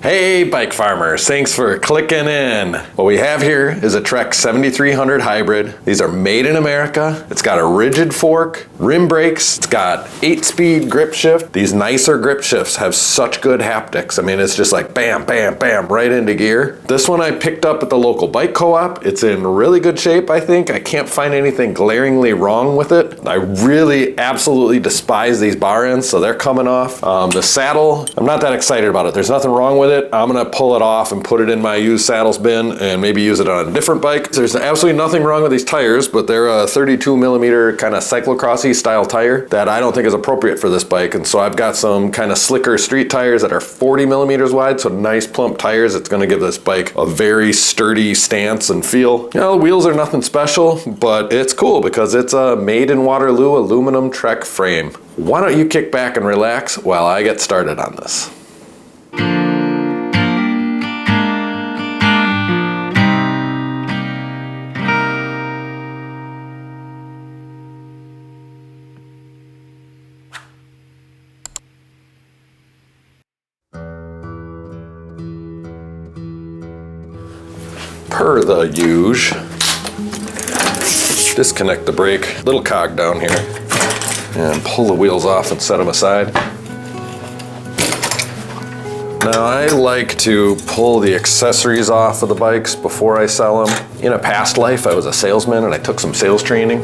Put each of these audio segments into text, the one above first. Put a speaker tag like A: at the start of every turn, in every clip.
A: Hey bike farmers, thanks for clicking in. What we have here is a Trek 7300 hybrid. These are made in America. It's got a rigid fork, rim brakes, it's got 8-speed grip shift. These nicer grip shifts have such good haptics. I mean, it's just like bam, bam, bam, right into gear. This one I picked up at the local bike co-op. It's in really good shape, I think. I can't find anything glaringly wrong with it. I really absolutely despise these bar ends, so they're coming off. The saddle, I'm not that excited about it. There's nothing wrong with it. I'm gonna pull it off and put it in my used saddles bin and maybe use it on a different bike. There's absolutely nothing wrong with these tires, but they're a 32 millimeter kind of cyclocrossy style tire that I don't think is appropriate for this bike. And so I've got some kind of slicker street tires that are 40 millimeters wide, so nice plump tires. It's gonna give this bike a very sturdy stance and feel. You know, the wheels are nothing special, but it's cool because it's a made in Waterloo aluminum Trek frame. Why don't you kick back and relax while I get started on this? Per the usual, disconnect the brake, little cog down here, and pull the wheels off and set them aside. Now I like to pull the accessories off of the bikes before I sell them. In a past life, I was a salesman and I took some sales training.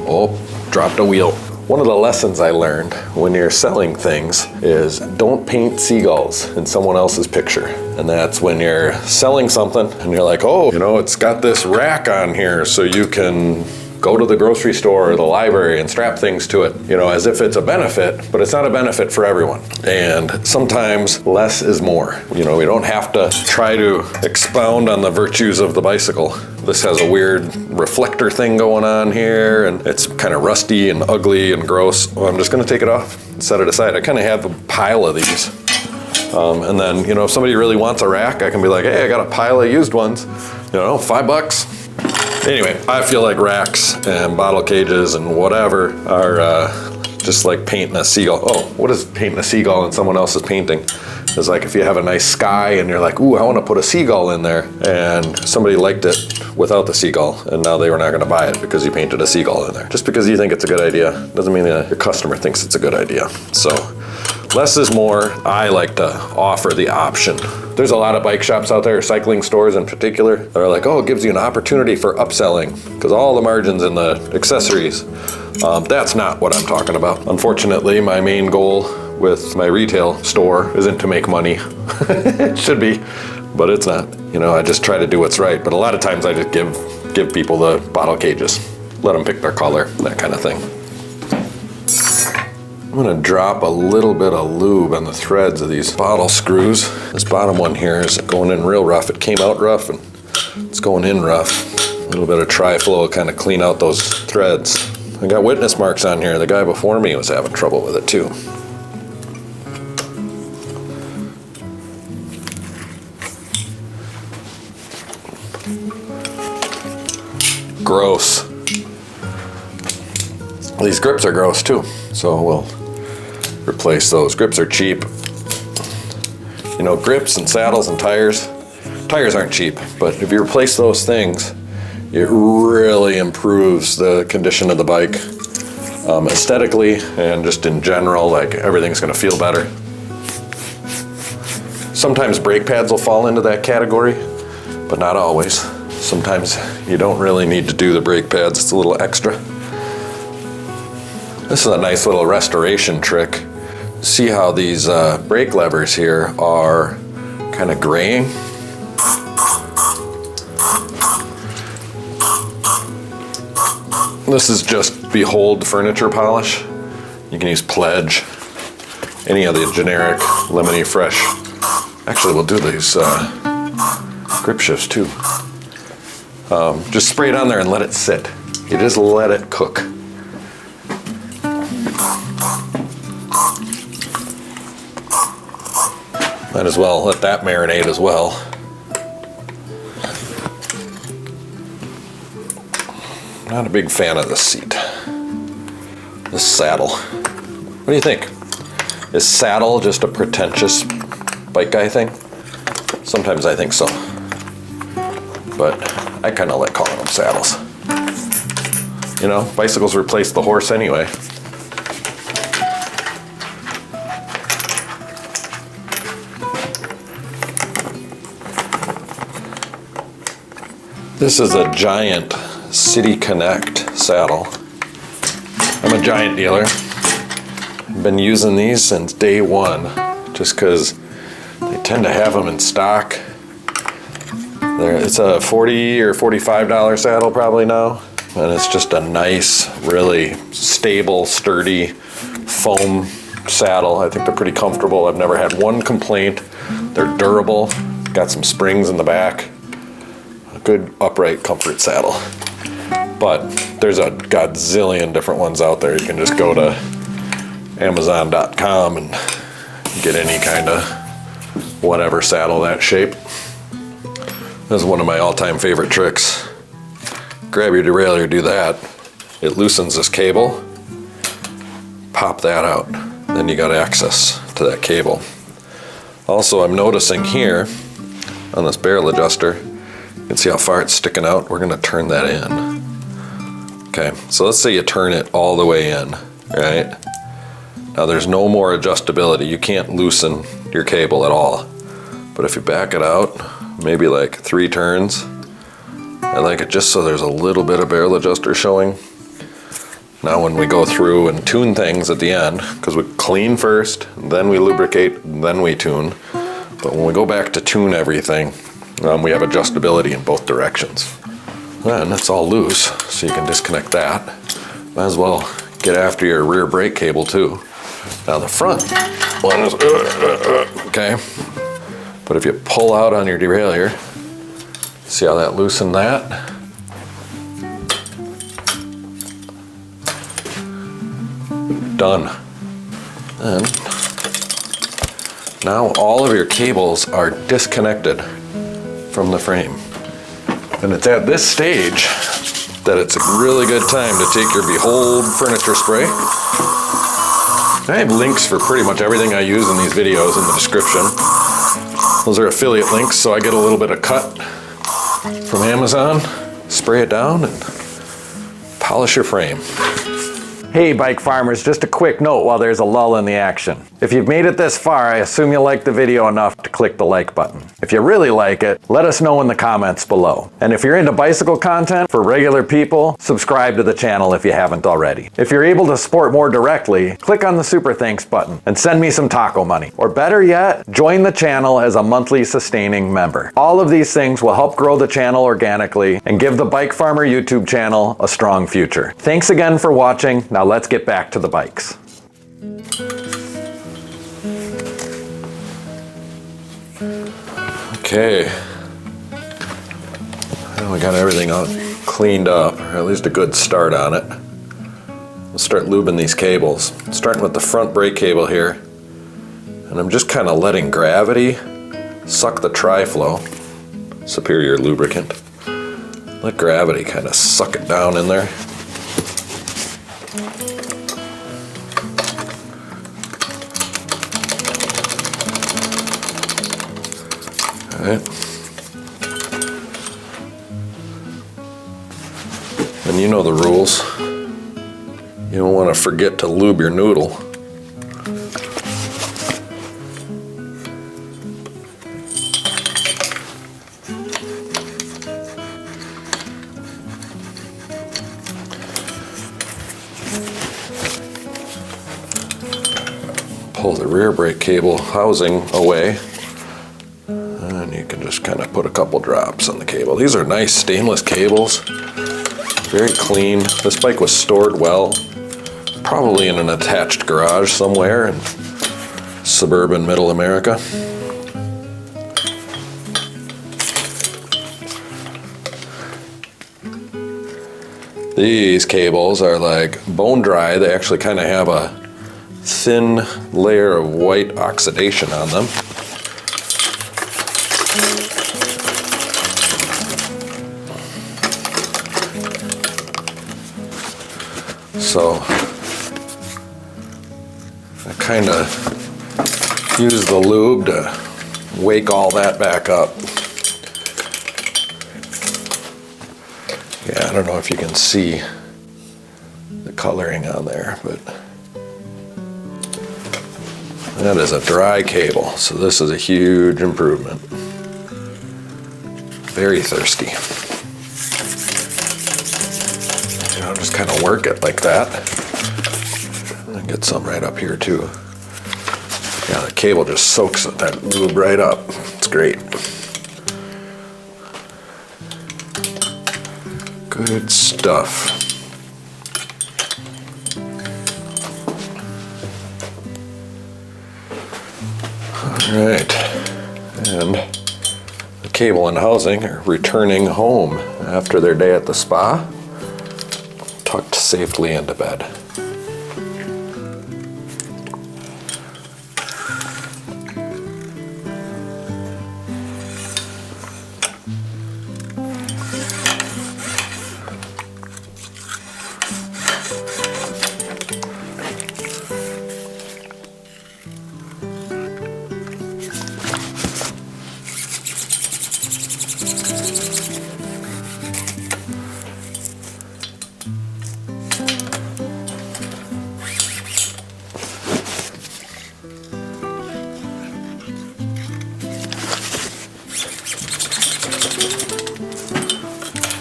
A: Oh, dropped a wheel. One of the lessons I learned when you're selling things is don't paint seagulls in someone else's picture. And that's when you're selling something and you're like, oh, you know, it's got this rack on here so you can go to the grocery store or the library and strap things to it, you know, as if it's a benefit, but it's not a benefit for everyone. And sometimes less is more. You know, we don't have to try to expound on the virtues of the bicycle. This has a weird reflector thing going on here and it's kind of rusty and ugly and gross. Well, I'm just gonna take it off and set it aside. I kind of have a pile of these. And then, you know, if somebody really wants a rack, I can be like, hey, I got a pile of used ones, you know, $5. Anyway, I feel like racks and bottle cages and whatever are just like painting a seagull. Oh, what is painting a seagull in someone else's painting? It's like if you have a nice sky and you're like, ooh, I want to put a seagull in there, and somebody liked it without the seagull, and now they were not going to buy it because you painted a seagull in there. Just because you think it's a good idea doesn't mean that your customer thinks it's a good idea. So less is more. I like to offer the option. There's a lot of bike shops out there, cycling stores in particular, that are like, oh, it gives you an opportunity for upselling because all the margins in the accessories. That's not what I'm talking about. Unfortunately, my main goal with my retail store isn't to make money. It should be, but it's not. You know, I just try to do what's right. But a lot of times I just give people the bottle cages, let them pick their color, that kind of thing. I'm gonna drop a little bit of lube on the threads of these bottle screws. This bottom one here is going in real rough. It came out rough and it's going in rough. A little bit of Triflow will kind of clean out those threads. I got witness marks on here. The guy before me was having trouble with it too. Gross. These grips are gross too, so we'll replace those. Grips are cheap. You know, grips and saddles and tires aren't cheap, but if you replace those things, it really improves the condition of the bike. Aesthetically and just in general, like everything's gonna feel better. Sometimes brake pads will fall into that category, but not always. Sometimes you don't really need to do the brake pads, it's a little extra. This is a nice little restoration trick. See how these brake levers here are kind of graying? This is just Behold furniture polish. You can use Pledge, any of the generic Lemony Fresh. Actually, we'll do these grip shifts too. Just spray it on there and let it sit. You just let it cook. Might as well let that marinate as well. Not a big fan of this seat. This saddle. What do you think? Is saddle just a pretentious bike guy thing? Sometimes I think so. But I kind of like calling them saddles. You know, bicycles replace the horse anyway. This is a Giant City Connect saddle. I'm a Giant dealer. I've been using these since day one, just because they tend to have them in stock. It's a $40 or $45 saddle probably now, and it's just a nice, really stable, sturdy foam saddle. I think they're pretty comfortable. I've never had one complaint. They're durable, got some springs in the back. Good upright comfort saddle. But there's a godzillion different ones out there. You can just go to Amazon.com and get any kind of whatever saddle that shape. This is one of my all-time favorite tricks. Grab your derailleur, do that. It loosens this cable. Pop that out. Then you got access to that cable. Also, I'm noticing here on this barrel adjuster, you can see how far it's sticking out. We're gonna turn that in. Okay, so let's say you turn it all the way in, right? Now there's no more adjustability. You can't loosen your cable at all. But if you back it out, maybe like 3 turns, I like it just so there's a little bit of barrel adjuster showing. Now when we go through and tune things at the end, because we clean first, then we lubricate, then we tune. But when we go back to tune everything, we have adjustability in both directions. Then it's all loose, so you can disconnect that. Might as well get after your rear brake cable too. Now the front one is, okay. But if you pull out on your derailleur, see how that loosened that? Done. And now all of your cables are disconnected from the frame. And it's at this stage that it's a really good time to take your Behold furniture spray. I have links for pretty much everything I use in these videos in the description. Those are affiliate links, so I get a little bit of cut from Amazon. Spray it down and polish your frame. Hey bike farmers, just a quick note while there's a lull in the action. If you've made it this far, I assume you liked the video enough to click the like button. If you really like it, let us know in the comments below. And if you're into bicycle content for regular people, subscribe to the channel if you haven't already. If you're able to support more directly, click on the super thanks button and send me some taco money. Or better yet, join the channel as a monthly sustaining member. All of these things will help grow the channel organically and give the Bike Farmer YouTube channel a strong future. Thanks again for watching. Now let's get back to the bikes. Okay, well, we got everything all cleaned up, or at least a good start on it. We'll start lubing these cables, starting with the front brake cable here. And I'm just kind of letting gravity suck the Triflow, superior lubricant. Let gravity kind of suck it down in there. Alright. And you know the rules. You don't want to forget to lube your noodle. Pull the rear brake cable housing away. And you can just kind of put a couple drops on the cable. These are nice stainless cables, very clean. This bike was stored well, probably in an attached garage somewhere in suburban middle America. These cables are like bone dry. They actually kind of have a thin layer of white oxidation on them. So I kind of use the lube to wake all that back up. Yeah, I don't know if you can see the coloring on there, but that is a dry cable, so this is a huge improvement. Very thirsty. And I'll just kind of work it like that. And get some right up here too. Yeah, the cable just soaks that lube right up. It's great. Good stuff. All right, and the cable and housing are returning home after their day at the spa, tucked safely into bed.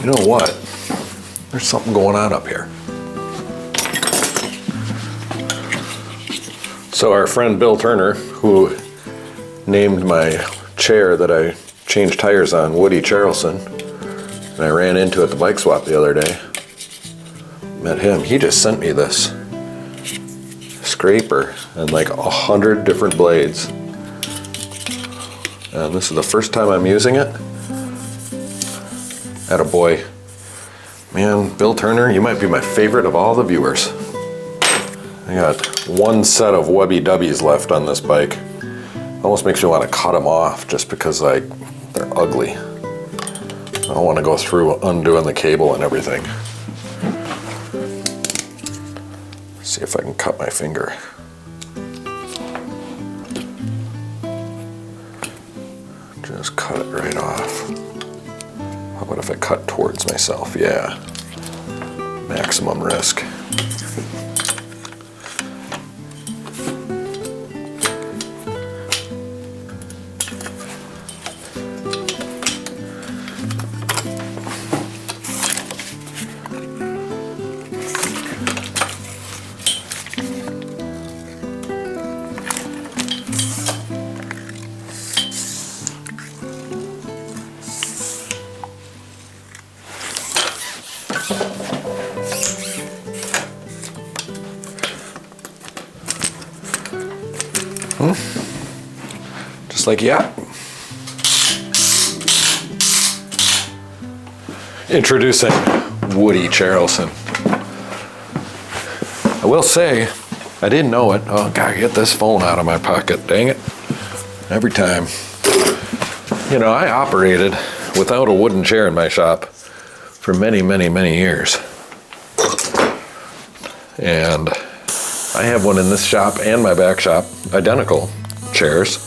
A: You know what? There's something going on up here. So our friend Bill Turner, who named my chair that I changed tires on Woody Charleston, and I ran into at the bike swap the other day, met him. He just sent me this scraper and like 100 different blades. And this is the first time I'm using it. Attaboy. Man, Bill Turner, you might be my favorite of all the viewers. I got one set of Webby Dubbies left on this bike. Almost makes me want to cut them off just because they're ugly. I don't want to go through undoing the cable and everything. Let's see if I can cut my finger. Just cut it right off. How about if I cut towards myself? Yeah. Maximum risk. Just like, yeah. Introducing Woody Charleston. I will say, I didn't know it. Oh, gotta get this phone out of my pocket, dang it. Every time. You know, I operated without a wooden chair in my shop for many, many, many years. And I have one in this shop and my back shop, identical chairs.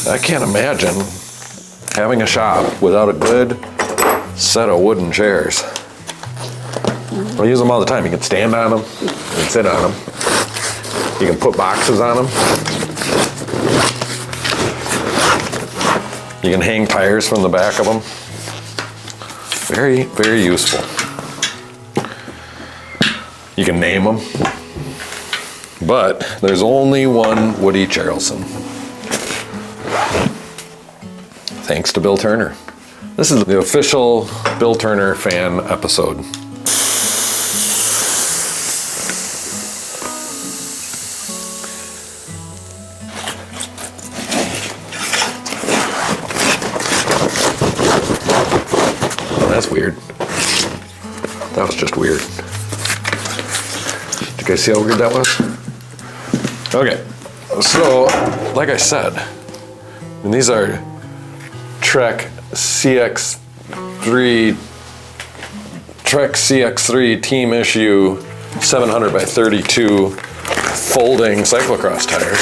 A: I can't imagine having a shop without a good set of wooden chairs. I use them all the time. You can stand on them, you can sit on them, you can put boxes on them, you can hang tires from the back of them. Very, very useful. You can name them, but there's only one Woody Charleston. Thanks to Bill Turner. This is the official Bill Turner fan episode. Oh, that's weird. That was just weird. Did you guys see how weird that was? Okay, so like I said, and these are Trek CX3 team issue 700 by 32 folding cyclocross tires.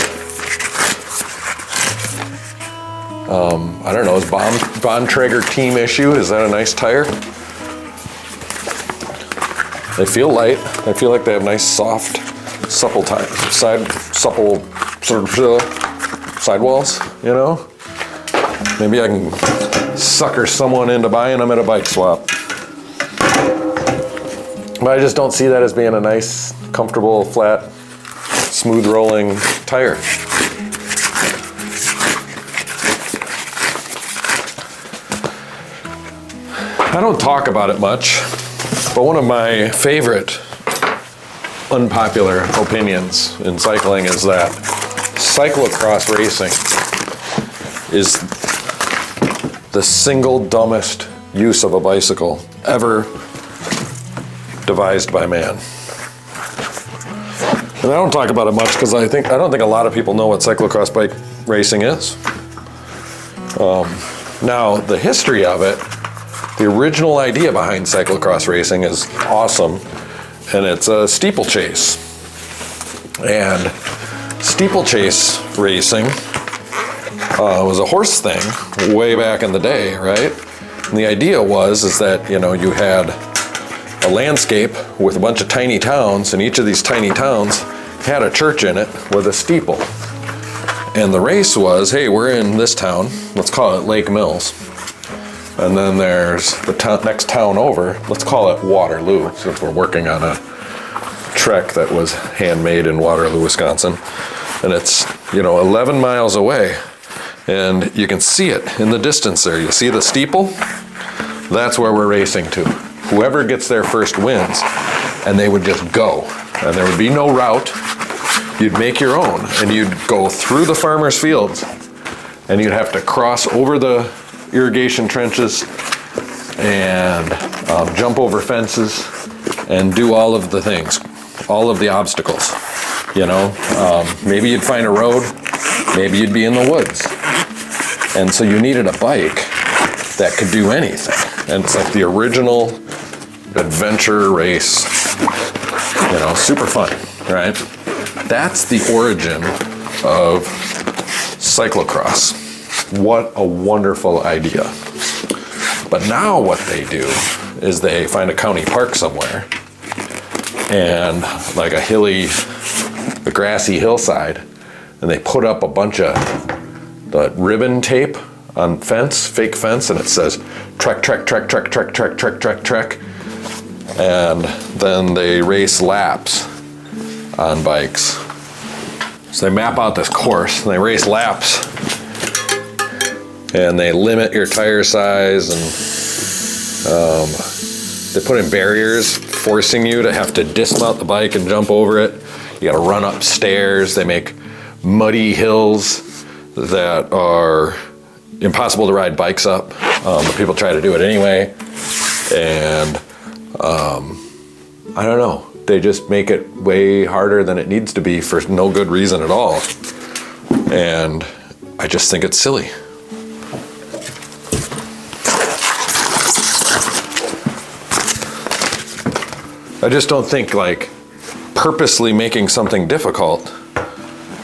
A: I don't know, is Bontrager Team Issue, is that a nice tire? They feel light. I feel like they have nice, soft, supple sidewalls, you know? Maybe I can sucker someone into buying them at a bike swap. But I just don't see that as being a nice, comfortable, flat, smooth rolling tire. I don't talk about it much, but one of my favorite unpopular opinions in cycling is that cyclocross racing is the single dumbest use of a bicycle ever devised by man. And I don't talk about it much because I don't think a lot of people know what cyclocross bike racing is. Now, the history of it, the original idea behind cyclocross racing is awesome, and it's a steeplechase. And steeplechase racing was a horse thing way back in the day, right? And the idea is that, you know, you had a landscape with a bunch of tiny towns, and each of these tiny towns had a church in it with a steeple. And the race was, hey, we're in this town, let's call it Lake Mills. And then there's the next town over, let's call it Waterloo, since we're working on a trek that was handmade in Waterloo, Wisconsin. And it's, you know, 11 miles away. And you can see it in the distance there. You see the steeple? That's where we're racing to. Whoever gets there first wins. And they would just go. And there would be no route. You'd make your own. And you'd go through the farmers' fields. And you'd have to cross over the irrigation trenches and jump over fences and do all of the things, all of the obstacles, you know. Maybe you'd find a road, maybe you'd be in the woods. And so you needed a bike that could do anything. And it's like the original adventure race, you know, super fun, right? That's the origin of cyclocross. What a wonderful idea. But now what they do is they find a county park somewhere and like a grassy hillside, and they put up a bunch of the ribbon tape on fence, fake fence, and it says trek, trek, trek, trek, trek, trek, trek, trek, trek. And then they race laps on bikes. So they map out this course and they race laps. And they limit your tire size, and they put in barriers forcing you to have to dismount the bike and jump over it. You gotta run up stairs. They make muddy hills that are impossible to ride bikes up, but people try to do it anyway. And I don't know, they just make it way harder than it needs to be for no good reason at all. And I just think it's silly. I just don't think like purposely making something difficult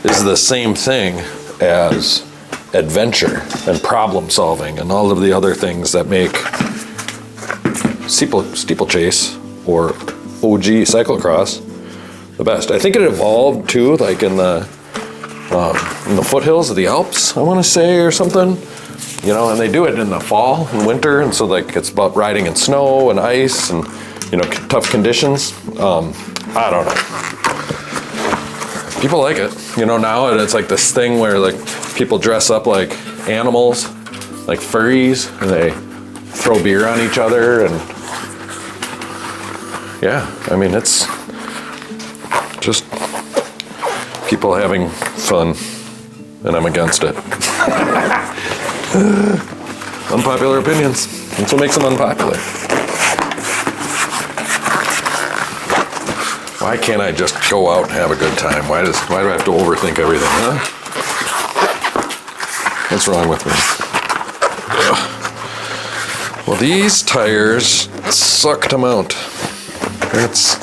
A: is the same thing as adventure and problem solving and all of the other things that make steeplechase or OG cyclocross the best. I think it evolved too, like in the foothills of the Alps, I want to say, or something. You know, and they do it in the fall and winter, and so like it's about riding in snow and ice and, you know, tough conditions. I don't know. People like it. You know, now it's like this thing where like people dress up like animals, like furries, and they throw beer on each other, and yeah, I mean, it's just people having fun, and I'm against it. Unpopular opinions. That's what makes them unpopular. Why can't I just go out and have a good time? Why do I have to overthink everything, huh? What's wrong with me? Ugh. Well, these tires suck to mount. That's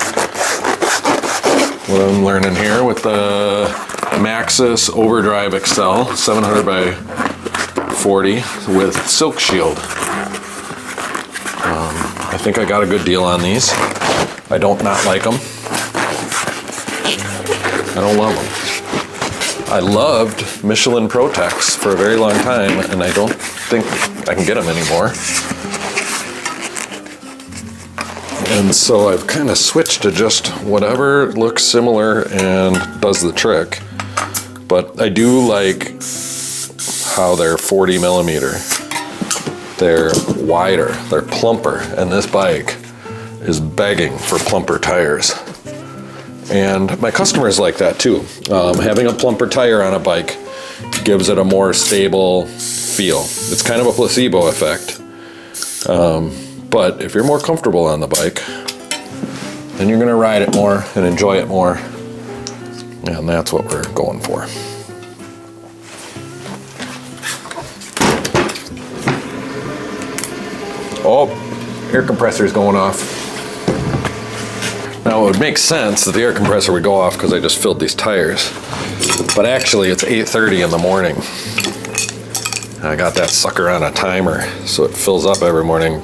A: what I'm learning here with the Maxxis Overdrive Excel 700 by 40 with Silk Shield. I think I got a good deal on these. I don't not like them. I don't love them. I loved Michelin Protex for a very long time, and I don't think I can get them anymore. And so I've kind of switched to just whatever looks similar and does the trick. But I do like how they're 40 millimeter. They're wider, they're plumper, and this bike is begging for plumper tires. And my customers like that too. Having a plumper tire on a bike gives it a more stable feel. It's kind of a placebo effect. But if you're more comfortable on the bike, then you're gonna ride it more and enjoy it more. And that's what we're going for. Oh, air compressor is going off. Now it would make sense that the air compressor would go off because I just filled these tires. But actually it's 8:30 in the morning. I got that sucker on a timer, so it fills up every morning.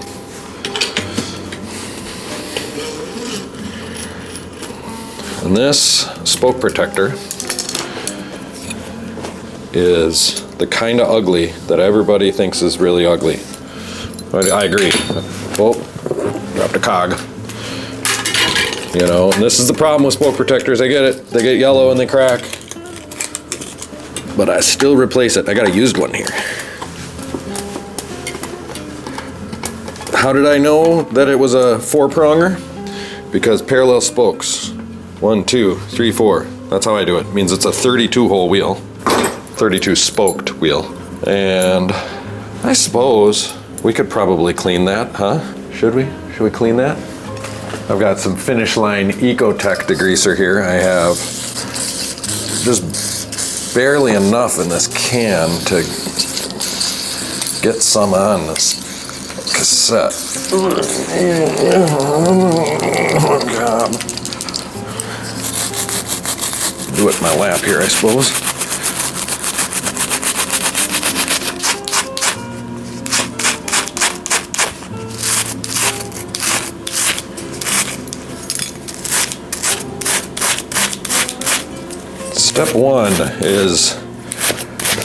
A: And this spoke protector is the kind of ugly that everybody thinks is really ugly. I agree. Oh, dropped a cog. You know, and this is the problem with spoke protectors. I get it. They get yellow and they crack. But I still replace it. I got a used one here. How did I know that it was a 4-pronger? Because parallel spokes. 1, 2, 3, 4. That's how I do it. It means it's a 32-hole wheel. 32 spoked wheel. And I suppose we could probably clean that, huh? Should we? Should we clean that? I've got some Finish Line EcoTech degreaser here. I have just barely enough in this can to get some on this cassette. Oh God. Do it in my lap here, I suppose. Step 1 is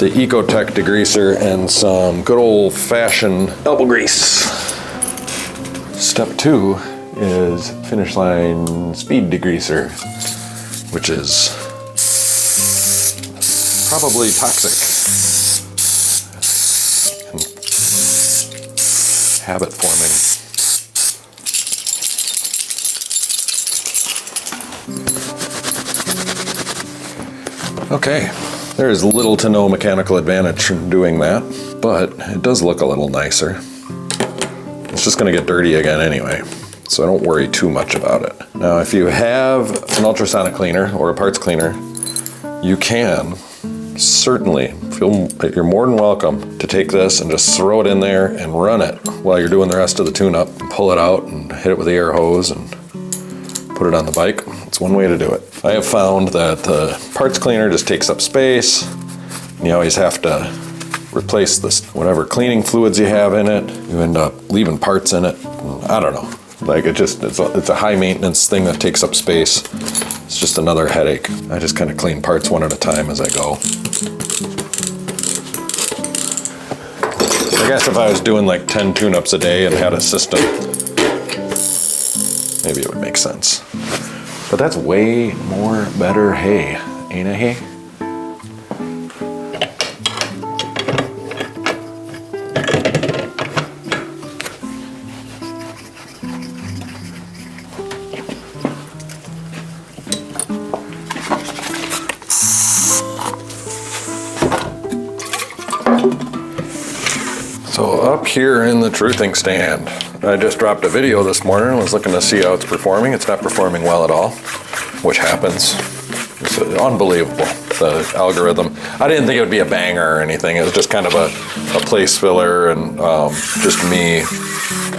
A: the EcoTech degreaser and some good old-fashioned elbow grease. Step 2 is Finish Line speed degreaser, which is probably toxic and habit forming. Okay, there is little to no mechanical advantage from doing that, but it does look a little nicer. It's just going to get dirty again anyway, so I don't worry too much about it. Now, if you have an ultrasonic cleaner or a parts cleaner, you can certainly feel that you're more than welcome to take this and just throw it in there and run it while you're doing the rest of the tune-up. Pull it out and hit it with the air hose and put it on the bike. It's one way to do it. I have found that the parts cleaner just takes up space, and you always have to replace this whatever cleaning fluids you have in it. You end up leaving parts in it. I don't know. Like it's a high maintenance thing that takes up space. It's just another headache. I just kind of clean parts one at a time as I go. I guess if I was doing like 10 tune-ups a day and had a system, maybe it would make sense. But that's way more better hay, ain't it, hay? So up here in the truthing stand, I just dropped a video this morning and was looking to see how it's performing. It's not performing well at all, which happens. It's unbelievable, the algorithm. I didn't think it would be a banger or anything. It was just kind of a place filler and just me.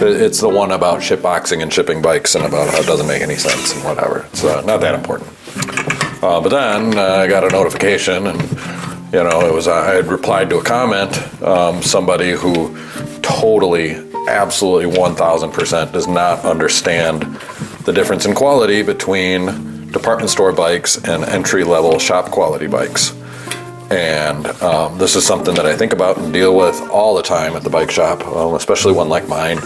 A: It's the one about shipboxing and shipping bikes and about how it doesn't make any sense and whatever. It's not that important. But then I got a notification and You know, it was, I had replied to a comment, somebody who totally, absolutely 1000% does not understand the difference in quality between department store bikes and entry-level shop quality bikes. And this is something that I think about and deal with all the time at the bike shop, especially one like mine.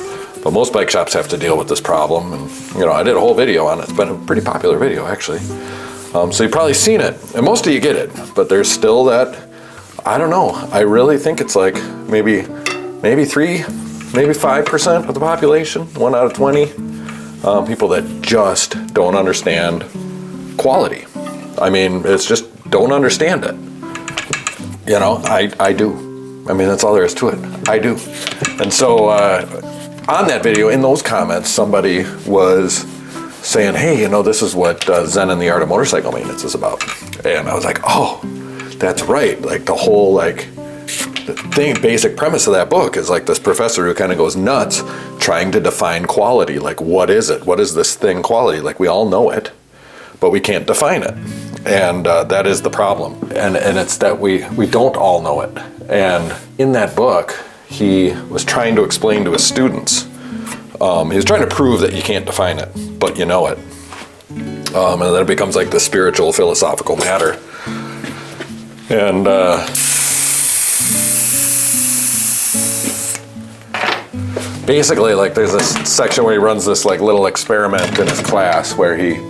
A: But most bike shops have to deal with this problem. And, you know, I did a whole video on it. It's been a pretty popular video, actually. So you've probably seen it, and most of you get it. But there's still that, I don't know. I really think it's like maybe 3, maybe 5% of the population, 1 out of 20, people that just don't understand quality. I mean, it's just don't understand it. You know, I do. I mean, that's all there is to it. I do. And so on that video, in those comments, somebody was saying, hey, you know, this is what Zen and the Art of Motorcycle Maintenance is about. And I was like, oh, that's right. Like the whole, like, the basic premise of that book is like this professor who kind of goes nuts trying to define quality. Like, what is it? What is this thing quality? Like, we all know it, but we can't define it. And that is the problem. And it's that we don't all know it. And in that book, he was trying to explain to his students, he was trying to prove that you can't define it, but you know it. And then it becomes like the spiritual, philosophical matter. And basically, like, there's this section where he runs this like little experiment in his class where he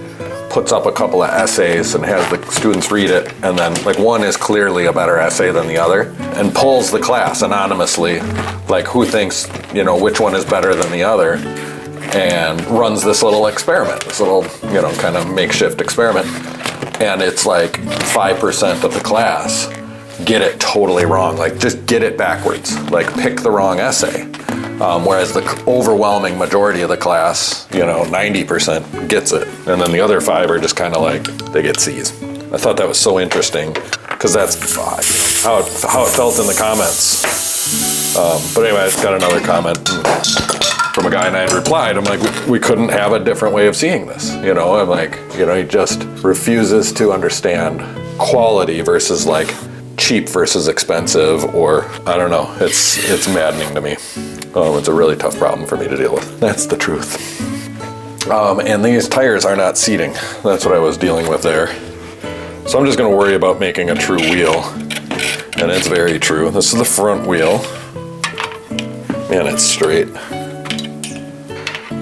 A: puts up a couple of essays and has the students read it, and then like one is clearly a better essay than the other, and polls the class anonymously, like who thinks, you know, which one is better than the other, and runs this little experiment, this little, you know, kind of makeshift experiment. And it's like 5% of the class get it totally wrong, like just get it backwards, like pick the wrong essay. Whereas the overwhelming majority of the class, you know, 90% gets it. And then the other 5 are just kind of like, they get C's. I thought that was so interesting because that's how it felt in the comments. But anyway, I just got another comment from a guy and I had replied. I'm like, we couldn't have a different way of seeing this. You know, I'm like, you know, he just refuses to understand quality versus like cheap versus expensive, or I don't know. It's maddening to me. It's a really tough problem for me to deal with. That's the truth. And these tires are not seating. That's what I was dealing with there. So I'm just gonna worry about making a true wheel. And it's very true. This is the front wheel. Man, it's straight.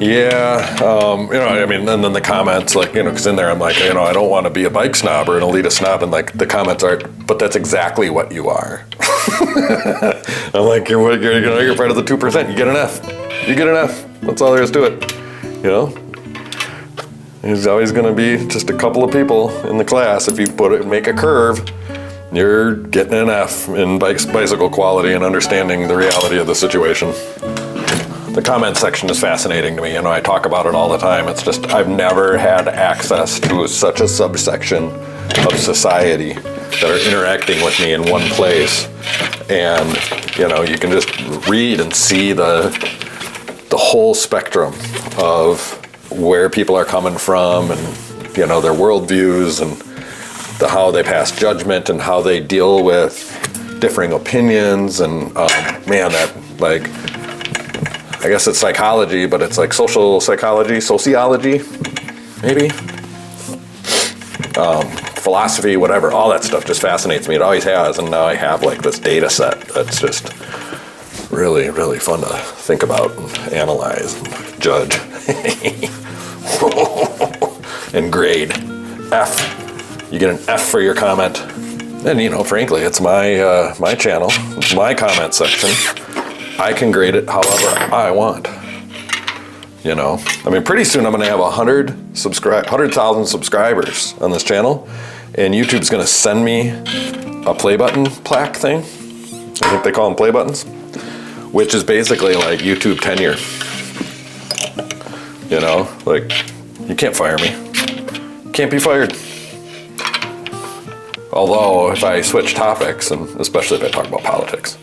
A: Yeah, you know, I mean, and then the comments, like, you know, because in there I'm like, you know, I don't want to be a bike snob or an elitist snob, and like the comments are, but that's exactly what you are. I'm like, you're part of the 2%. You get an F. You get an F. That's all there is to it. You know, there's always going to be just a couple of people in the class. If you make a curve, you're getting an F in bicycle quality and understanding the reality of the situation. The comment section is fascinating to me. You know, I talk about it all the time. It's just, I've never had access to such a subsection of society that are interacting with me in one place. And, you know, you can just read and see the whole spectrum of where people are coming from and, you know, their worldviews and how they pass judgment and how they deal with differing opinions. And man, that, like, I guess it's psychology, but it's like social psychology, sociology, maybe. Philosophy, whatever, all that stuff just fascinates me. It always has, and now I have like this data set that's just really, really fun to think about and analyze and judge. And grade. F. You get an F for your comment. And, you know, frankly, it's my channel, it's my comment section. I can grade it however I want. You know, I mean, pretty soon I'm going to have 100,000 subscribers on this channel, and YouTube's going to send me a play button plaque thing. I think they call them play buttons, which is basically like YouTube tenure. You know, like, you can't fire me. Can't be fired. Although, if I switch topics, and especially if I talk about politics,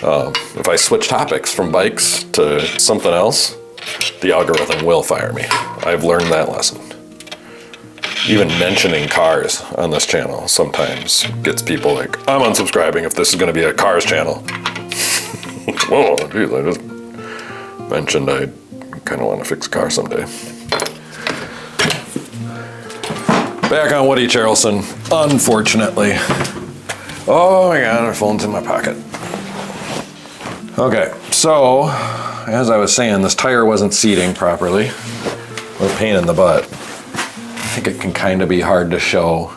A: if I switch topics from bikes to something else, the algorithm will fire me. I've learned that lesson. even mentioning cars on this channel sometimes gets people like, I'm unsubscribing if this is going to be a cars channel. Whoa, geez, I just mentioned I kind of want to fix a car someday. Back on Woody Charleston, unfortunately. Oh my God, my phone's in my pocket. Okay, so as I was saying, this tire wasn't seating properly. What a pain in the butt. I think it can kind of be hard to show.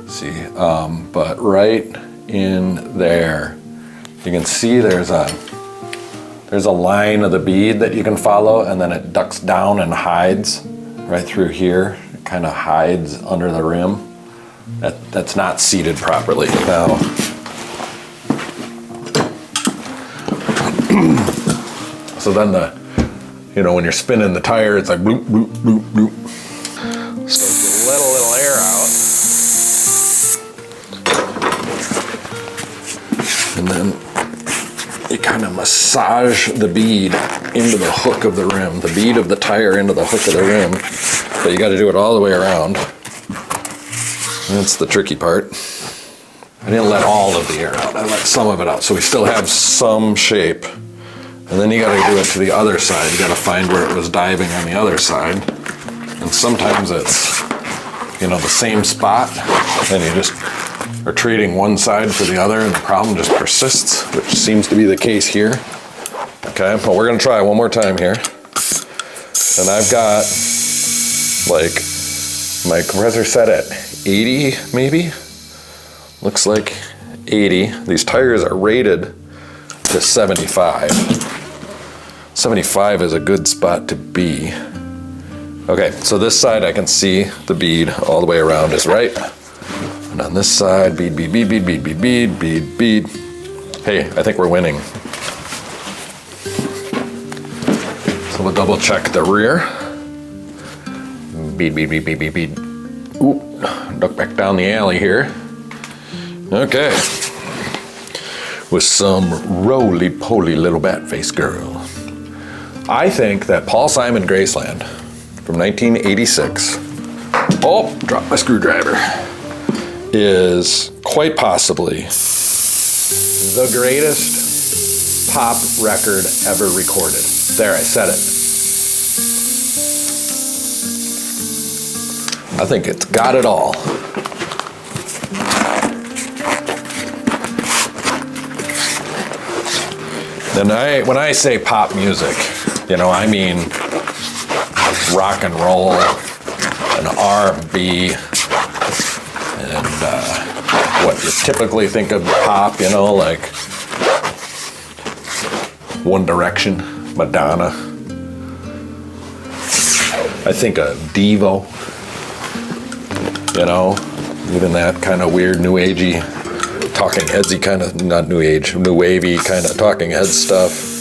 A: See, but right in there, you can see there's a line of the bead that you can follow, and then it ducks down and hides right through here. It kind of hides under the rim. That's not seated properly. Now, so then when you're spinning the tire, it's like bloop, bloop, bloop, bloop. So you let a little air out. And then you kind of massage the bead into the hook of the rim, the bead of the tire into the hook of the rim. But you got to do it all the way around. That's the tricky part. I didn't let all of the air out. I let some of it out, so we still have some shape. And then you got to do it to the other side. You got to find where it was diving on the other side. And sometimes it's, the same spot, and you just are trading one side for the other, and the problem just persists, which seems to be the case here. Okay, well, we're gonna try one more time here. And I've got, my compressor set at 80, maybe? Looks like 80. These tires are rated to 75. 75 is a good spot to be. Okay, so this side I can see the bead all the way around is right. And on this side, bead, bead, bead, bead, bead, bead, bead, bead, bead. Hey, I think we're winning. So we'll double check the rear. Bead, bead, bead, bead, bead, bead. Ooh, duck back down the alley here. Okay. With some roly-poly little bat-faced girl. I think that Paul Simon Graceland from 1986, oh, dropped my screwdriver, is quite possibly the greatest pop record ever recorded. There, I said it. I think it's got it all. And when I say pop music, I mean rock and roll and R&B and what you typically think of pop, like One Direction, Madonna. I think of Devo, even that kind of weird new agey, talking headsy kind of, not new age, new wavy kind of talking head stuff.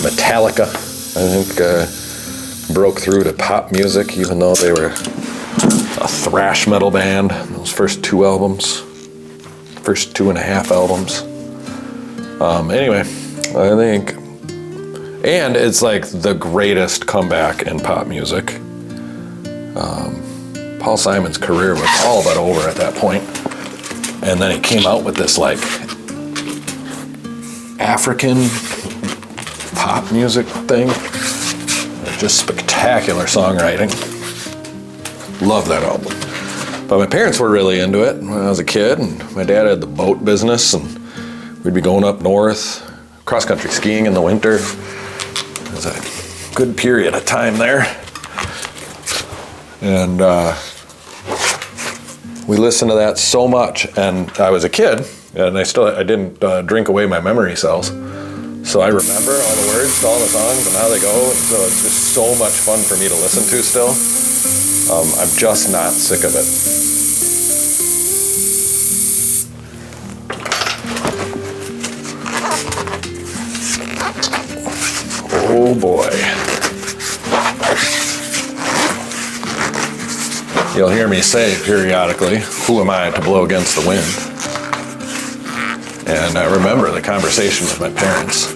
A: Metallica, I think, broke through to pop music, even though they were a thrash metal band. Those first 2 albums, first 2.5 albums. Anyway, I think, and it's like the greatest comeback in pop music. Paul Simon's career was all but over at that point. And then he came out with this African pop music thing. Just spectacular songwriting. Love that album. But my parents were really into it when I was a kid, and my dad had the boat business, and we'd be going up north, cross-country skiing in the winter. It was a good period of time there. And we listened to that so much, and I was a kid, and I didn't drink away my memory cells. So I remember all the words to all the songs and how they go, so it's just so much fun for me to listen to still. I'm just not sick of it. Oh boy. You'll hear me say periodically, who am I to blow against the wind? And I remember the conversation with my parents.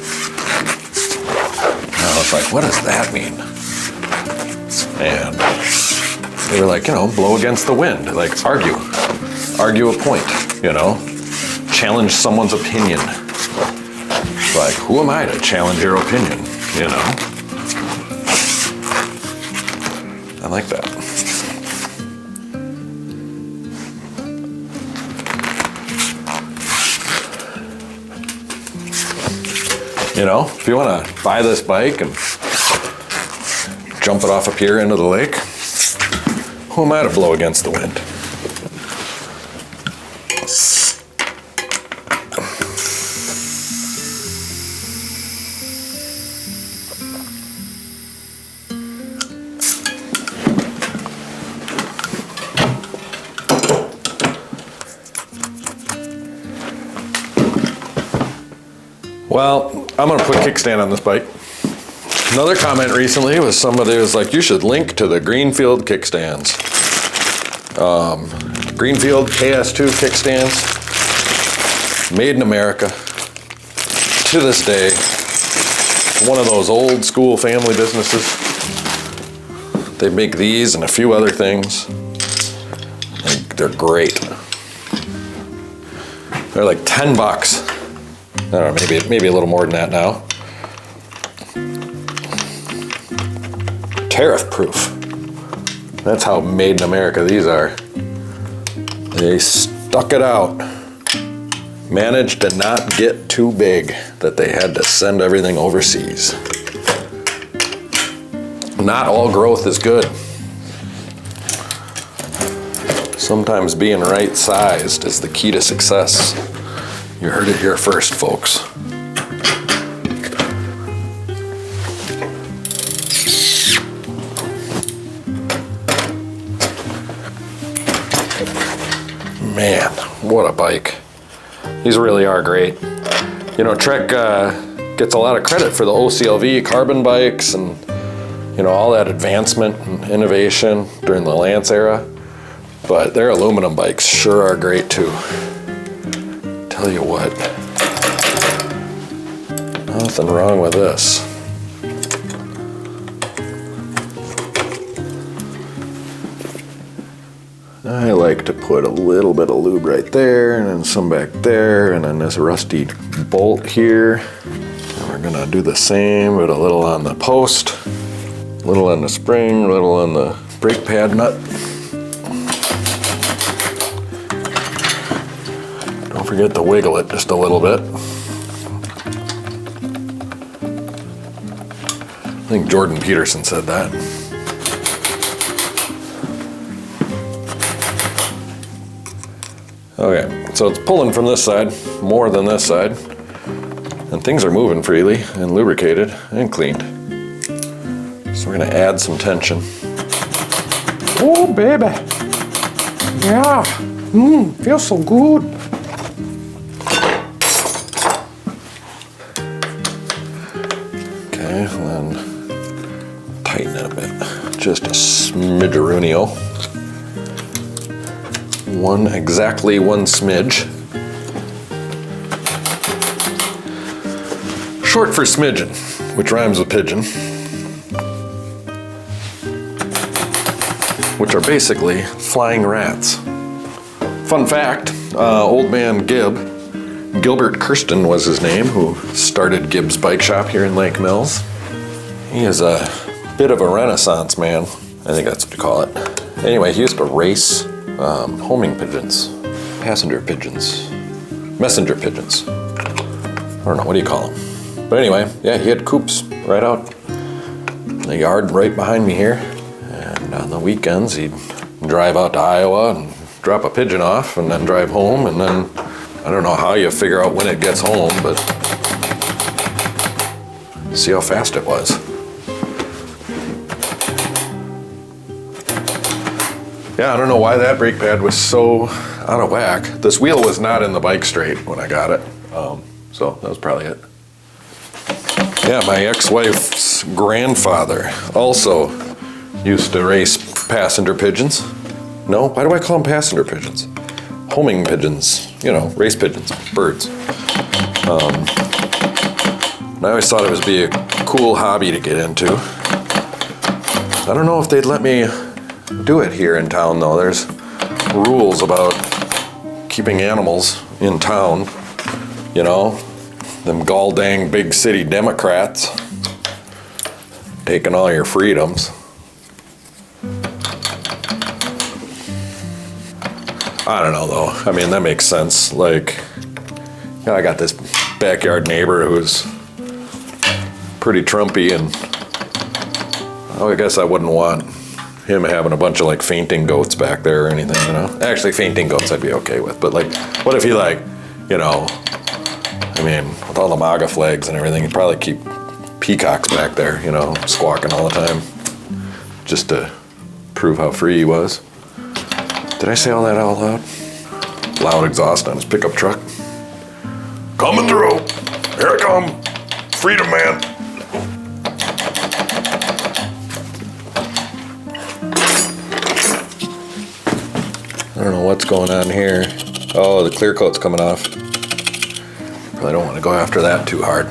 A: And I was like, what does that mean? And They were like, you know, blow against the wind, like argue a point, you know, challenge someone's opinion. Like, who am I to challenge your opinion, you know? I like that. You know, if you want to buy this bike and jump it off a pier into the lake, who am I to blow against the wind? Well, I'm gonna put kickstand on this bike. Another comment recently was somebody was like, you should link to the Greenfield kickstands. Greenfield KS2 kickstands, made in America. To this day, one of those old school family businesses. They make these and a few other things. They're great. They're like 10 bucks. I don't know, maybe a little more than that now. Tariff proof. That's how made in America these are. They stuck it out. Managed to not get too big that they had to send everything overseas. Not all growth is good. Sometimes being right sized is the key to success. You heard it here first, folks. Man, what a bike. These really are great. You know, Trek gets a lot of credit for the OCLV carbon bikes and, you know, all that advancement and innovation during the Lance era. But their aluminum bikes sure are great too. Tell you what, nothing wrong with this. I like to put a little bit of lube right there, and then some back there, and then this rusty bolt here. And we're gonna do the same, but a little on the post, a little on the spring, a little on the brake pad nut. Don't forget to wiggle it just a little bit. I think Jordan Peterson said that. Okay, so it's pulling from this side more than this side, and things are moving freely and lubricated and cleaned. So we're gonna add some tension. Oh baby, yeah, feels so good. Okay, and then tighten it a bit, just a smidgeroonio. Exactly one smidge. Short for smidgen, which rhymes with pigeon. Which are basically flying rats. Fun fact, old man Gilbert Kirsten was his name, who started Gibbs Bike Shop here in Lake Mills. He is a bit of a renaissance man, I think that's what you call it. Anyway, he used to race homing pigeons, passenger pigeons, messenger pigeons. I don't know, what do you call them? But anyway, yeah, he had coops right out in the yard right behind me here. And on the weekends, he'd drive out to Iowa and drop a pigeon off and then drive home. And then, I don't know how you figure out when it gets home, but see how fast it was. Yeah, I don't know why that brake pad was so out of whack. This wheel was not in the bike straight when I got it, so that was probably it. Yeah, my ex-wife's grandfather also used to race passenger pigeons. No, why do I call them passenger pigeons? Homing pigeons, you know, race pigeons, birds. And I always thought it would be a cool hobby to get into. I don't know if they'd let me do it here in town though. There's rules about keeping animals in town, you know, them gall dang big city Democrats taking all your freedoms. I don't know though, I mean that makes sense. Like, you know, I got this backyard neighbor who's pretty Trumpy, and oh, I guess I wouldn't want him having a bunch of like fainting goats back there or anything, you know. Actually, fainting goats I'd be okay with, but like, what if he like, you know, I mean, with all the MAGA flags and everything, he'd probably keep peacocks back there, you know, squawking all the time, just to prove how free he was. Did I say all that out loud? Loud exhaust on his pickup truck. Coming through. Here I come. Freedom man. I don't know what's going on here. Oh, the clear coat's coming off. Probably don't want to go after that too hard.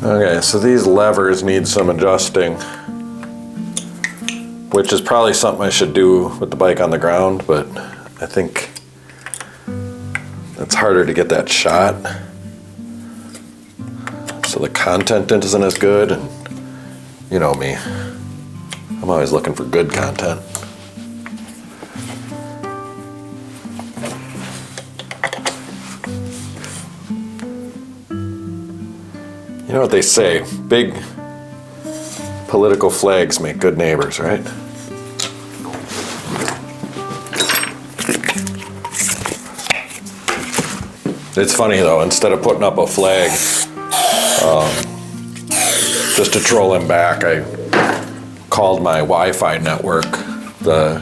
A: Okay, so these levers need some adjusting, which is probably something I should do with the bike on the ground, but I think it's harder to get that shot. So the content isn't as good, and you know me, I'm always looking for good content. You know what they say, big political flags make good neighbors, right? It's funny though, instead of putting up a flag, just to troll him back, I called my Wi-Fi network the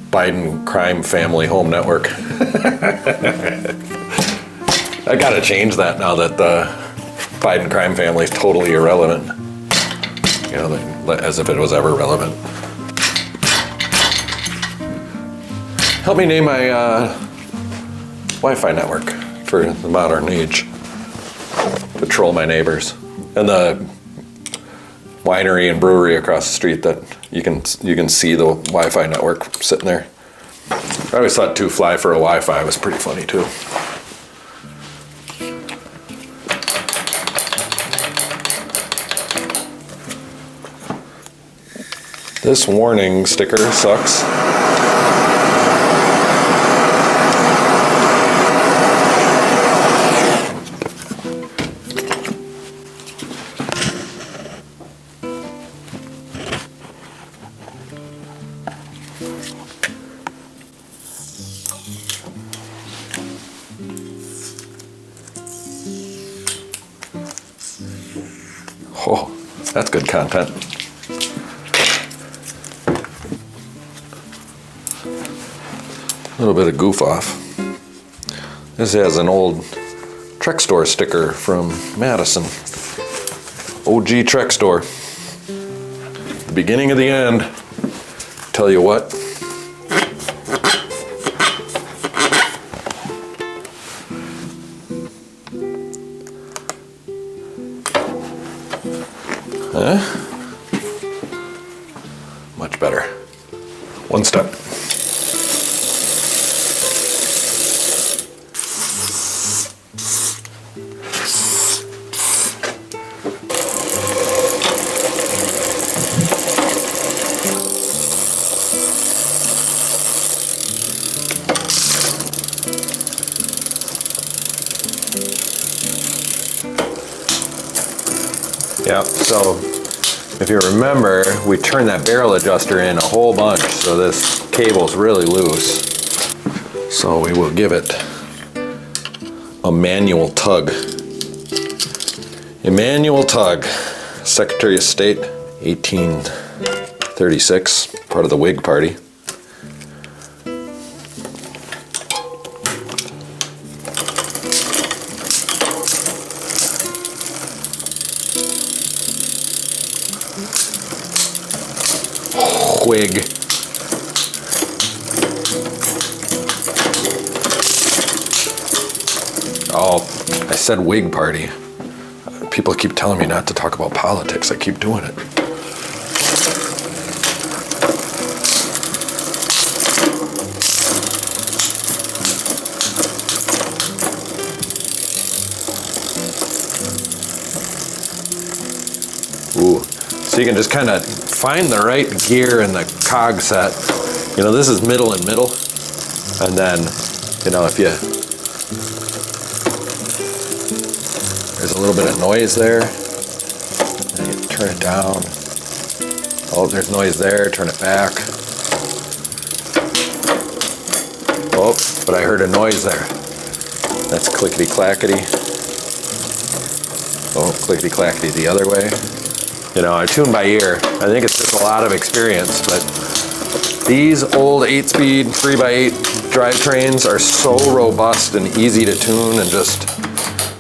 A: Biden crime family home network. I gotta change that now that the Biden crime family is totally irrelevant. You know, as if it was ever relevant. Help me name my Wi-Fi network for the modern age to troll my neighbors. And the winery and brewery across the street that you can see the Wi-Fi network sitting there. I always thought Two Fly for a Wi-Fi was pretty funny too. This warning sticker sucks. Oh, that's good content. A little bit of goof off. This has an old Trek store sticker from Madison. OG Trek store. The beginning of the end. Tell you what. Much better. One step. Yeah, so if you remember, we turned that barrel adjuster in a whole bunch, so this cable's really loose. So we will give it a manual tug. A manual tug. Secretary of State, 1836, part of the Whig Party. Whig. Oh, I said Whig Party. People keep telling me not to talk about politics. I keep doing it. So you can just kind of find the right gear in the cog set. You know, this is middle and middle. And then, you know, if you, there's a little bit of noise there. And you turn it down. Oh, there's noise there, turn it back. Oh, but I heard a noise there. That's clickety-clackety. Oh, clickety-clackety the other way. You know, I tune by ear. I think it's just a lot of experience, but these old 8-speed 3x8 drivetrains are so robust and easy to tune and just,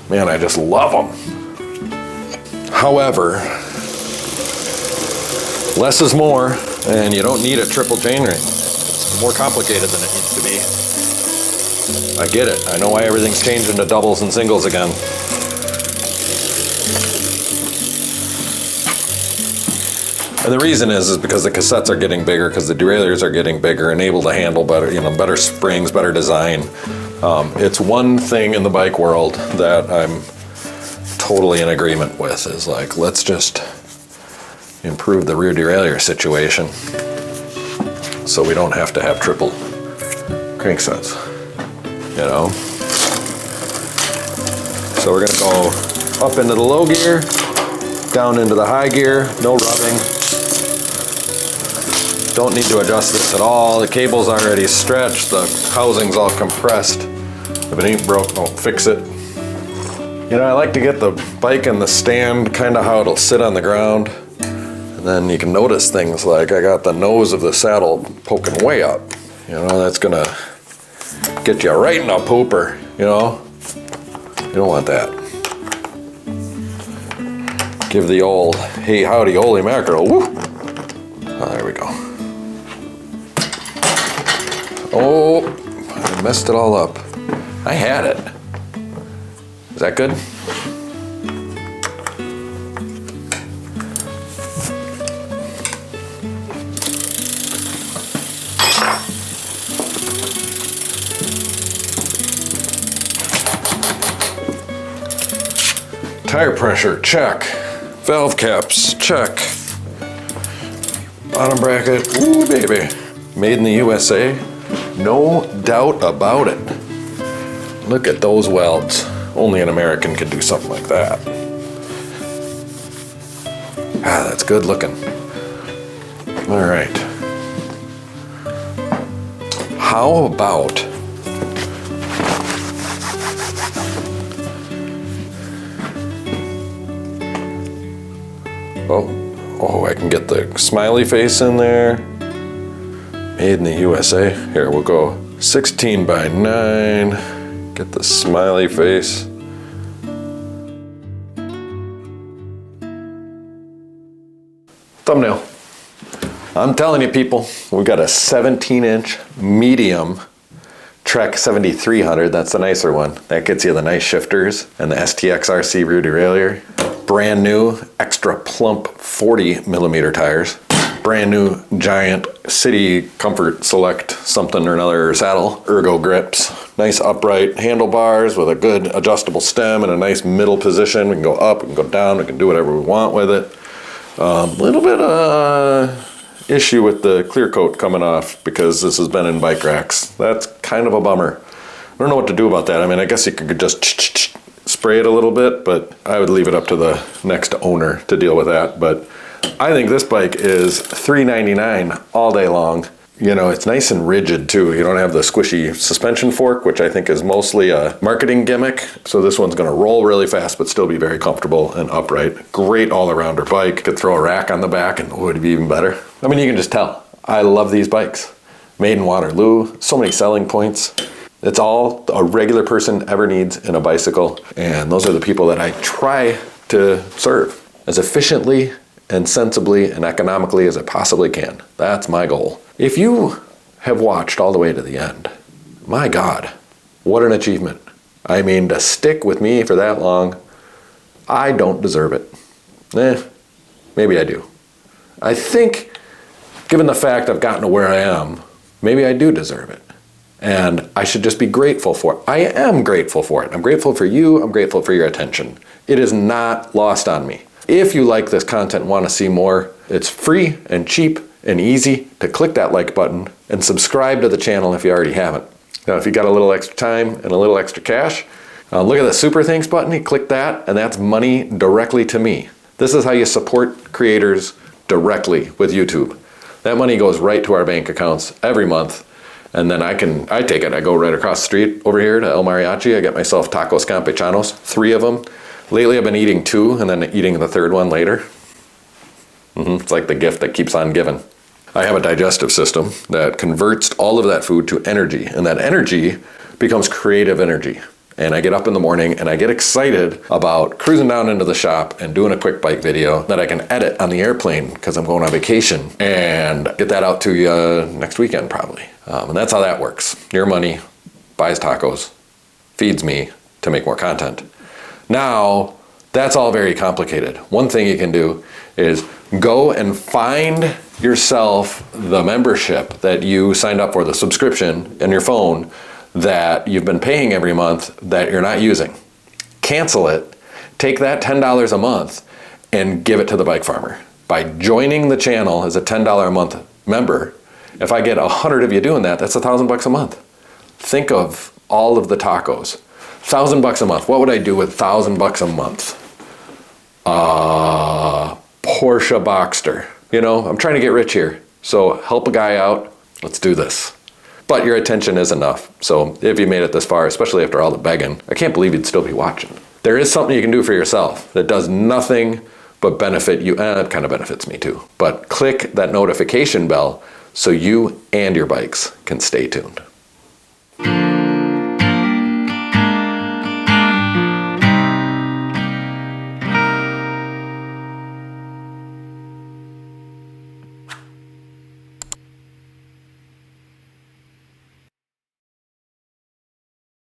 A: man, I just love them. However, less is more, and you don't need a triple chainring. It's more complicated than it needs to be. I get it. I know why everything's changed into doubles and singles again. And the reason is because the cassettes are getting bigger, because the derailleurs are getting bigger and able to handle better, you know, better springs, better design. It's one thing in the bike world that I'm totally in agreement with, is like, let's just improve the rear derailleur situation so we don't have to have triple cranksets, you know? So we're gonna go up into the low gear, down into the high gear, no rubbing. Don't need to adjust this at all. The cable's already stretched, the housing's all compressed. If it ain't broke, don't fix it. You know, I like to get the bike in the stand, kind of how it'll sit on the ground. And then you can notice things like I got the nose of the saddle poking way up. You know, that's gonna get you right in a pooper, you know? You don't want that. Give the old, hey, howdy, holy mackerel, woo! Oh, there we go. Oh, I messed it all up. I had it. Is that good? Tire pressure, check. Valve caps, check. Bottom bracket, ooh baby. Made in the USA, no doubt about it. Look at those welds. Only an American could do something like that. Ah, that's good looking. All right. How about oh, I can get the smiley face in there. Made in the USA. Here, we'll go 16 by 9. Get the smiley face. Thumbnail. I'm telling you people, we've got a 17-inch medium Trek 7300. That's the nicer one. That gets you the nice shifters and the STX RC rear derailleur. Brand new, extra plump 40mm tires. Brand new giant City Comfort Select something or another saddle. Ergo grips. Nice upright handlebars with a good adjustable stem and a nice middle position. We can go up, we can go down, we can do whatever we want with it. Little bit issue with the clear coat coming off because this has been in bike racks. That's kind of a bummer. I don't know what to do about that. I mean, I guess you could just spray it a little bit, but I would leave it up to the next owner to deal with that. But I think this bike is $399 all day long. You know, it's nice and rigid too. You don't have the squishy suspension fork, which I think is mostly a marketing gimmick. So this one's gonna roll really fast, but still be very comfortable and upright. Great all-arounder bike. Could throw a rack on the back and it would be even better. I mean, you can just tell. I love these bikes. Made in Waterloo, so many selling points. It's all a regular person ever needs in a bicycle. And those are the people that I try to serve as efficiently and sensibly and economically as I possibly can. That's my goal. If you have watched all the way to the end, my God, what an achievement. I mean, to stick with me for that long, I don't deserve it. Maybe I do. I think, given the fact I've gotten to where I am, maybe I do deserve it. And I should just be grateful for it. I am grateful for it. I'm grateful for you. I'm grateful for your attention. It is not lost on me. If you like this content and want to see more, it's free and cheap and easy to click that like button and subscribe to the channel if you already haven't. Now, if you got a little extra time and a little extra cash, look at the Super Thanks button, you click that, and that's money directly to me. This is how you support creators directly with YouTube. That money goes right to our bank accounts every month, and then I take it, I go right across the street over here to El Mariachi, I get myself tacos campechanos, 3 of them. Lately I've been eating 2 and then eating the 3rd one later. It's like the gift that keeps on giving. I have a digestive system that converts all of that food to energy, and that energy becomes creative energy. And I get up in the morning and I get excited about cruising down into the shop and doing a quick bike video that I can edit on the airplane because I'm going on vacation and get that out to you next weekend probably. And that's how that works. Your money buys tacos, feeds me to make more content. Now, that's all very complicated. One thing you can do is go and find yourself the membership that you signed up for, the subscription in your phone that you've been paying every month that you're not using. Cancel it, take that $10 a month and give it to the bike farmer. By joining the channel as a $10 a month member, if I get 100 of you doing that, that's $1,000 a month. Think of all of the tacos. $1,000 a month. What would I do with $1,000 a month? Porsche Boxster. You know, I'm trying to get rich here. So help a guy out. Let's do this. But your attention is enough. So if you made it this far, especially after all the begging, I can't believe you'd still be watching. There is something you can do for yourself that does nothing but benefit you. It kind of benefits me too. But click that notification bell so you and your bikes can stay tuned.